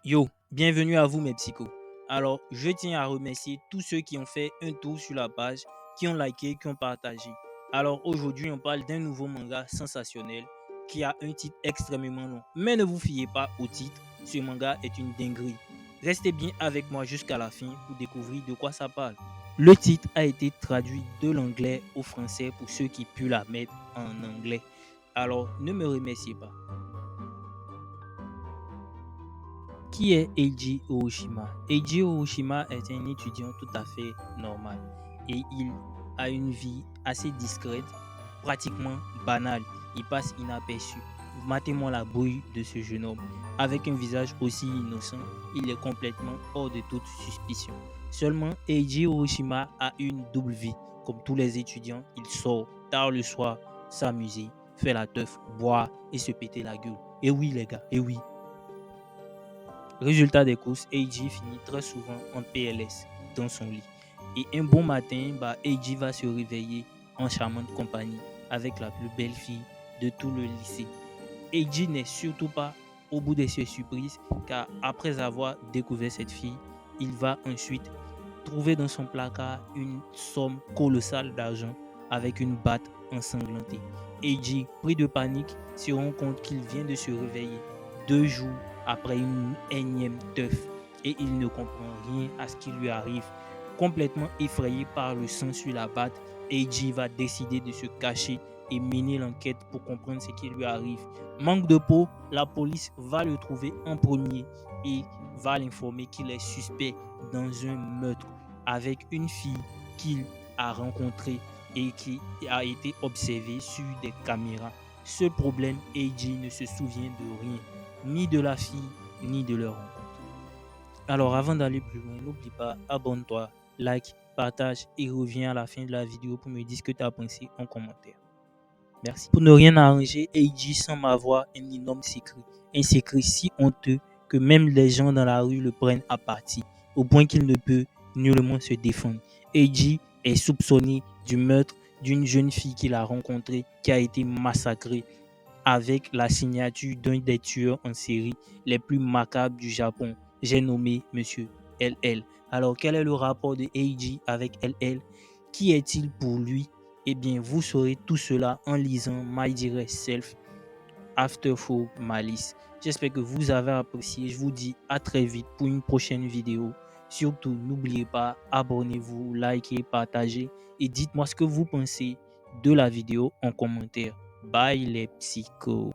Yo, bienvenue à vous mes psychos. Alors, je tiens à remercier tous ceux qui ont fait un tour sur la page, qui ont liké, qui ont partagé. Alors aujourd'hui, on parle d'un nouveau manga sensationnel qui a un titre extrêmement long. Mais ne vous fiez pas au titre, ce manga est une dinguerie. Restez bien avec moi jusqu'à la fin pour découvrir de quoi ça parle. Le titre a été traduit de l'anglais au français pour ceux qui pu la mettre en anglais. Alors, ne me remerciez pas. Qui est Eiji Orochima? Eiji Orochima est un étudiant tout à fait normal et il a une vie assez discrète, pratiquement banale. Il passe inaperçu. Matez-moi la brouille de ce jeune homme. Avec un visage aussi innocent, il est complètement hors de toute suspicion. Seulement, Eiji Orochima a une double vie. Comme tous les étudiants, il sort tard le soir, s'amuser, faire la teuf, boire et se péter la gueule. Et oui les gars, et oui. Résultat des courses, Eiji finit très souvent en PLS dans son lit. Et un bon matin, Eiji va se réveiller en charmante compagnie avec la plus belle fille de tout le lycée. Eiji n'est surtout pas au bout de ses surprises car après avoir découvert cette fille, il va ensuite trouver dans son placard une somme colossale d'argent avec une batte ensanglantée. Eiji, pris de panique, se rend compte qu'il vient de se réveiller 2 jours après une énième teuf et il ne comprend rien à ce qui lui arrive. Complètement effrayé par le sang sur la batte, Eiji va décider de se cacher et mener l'enquête pour comprendre ce qui lui arrive. Manque de peau, la police va le trouver en premier et va l'informer qu'il est suspect dans un meurtre avec une fille qu'il a rencontrée et qui a été observée sur des caméras. Ce problème, Eiji ne se souvient de rien, ni de la fille, ni de leur rencontre. Alors avant d'aller plus loin, n'oublie pas, abonne-toi, like, partage et reviens à la fin de la vidéo pour me dire ce que tu as pensé en commentaire. Merci. Pour ne rien arranger, Eiji semble avoir un énorme secret. Un secret si honteux que même les gens dans la rue le prennent à partie, au point qu'il ne peut nullement se défendre. Eiji est soupçonné du meurtre d'une jeune fille qu'il a rencontrée qui a été massacrée avec la signature d'un des tueurs en série les plus macabres du Japon. J'ai nommé Monsieur LL. Alors quel est le rapport de Eiji avec LL? Qui est-il pour lui? Eh bien, vous saurez tout cela en lisant My Direct Self After Four Malice. J'espère que vous avez apprécié. Je vous dis à très vite pour une prochaine vidéo. Surtout, n'oubliez pas, abonnez-vous, likez, partagez et dites-moi ce que vous pensez de la vidéo en commentaire. Bye les psychos.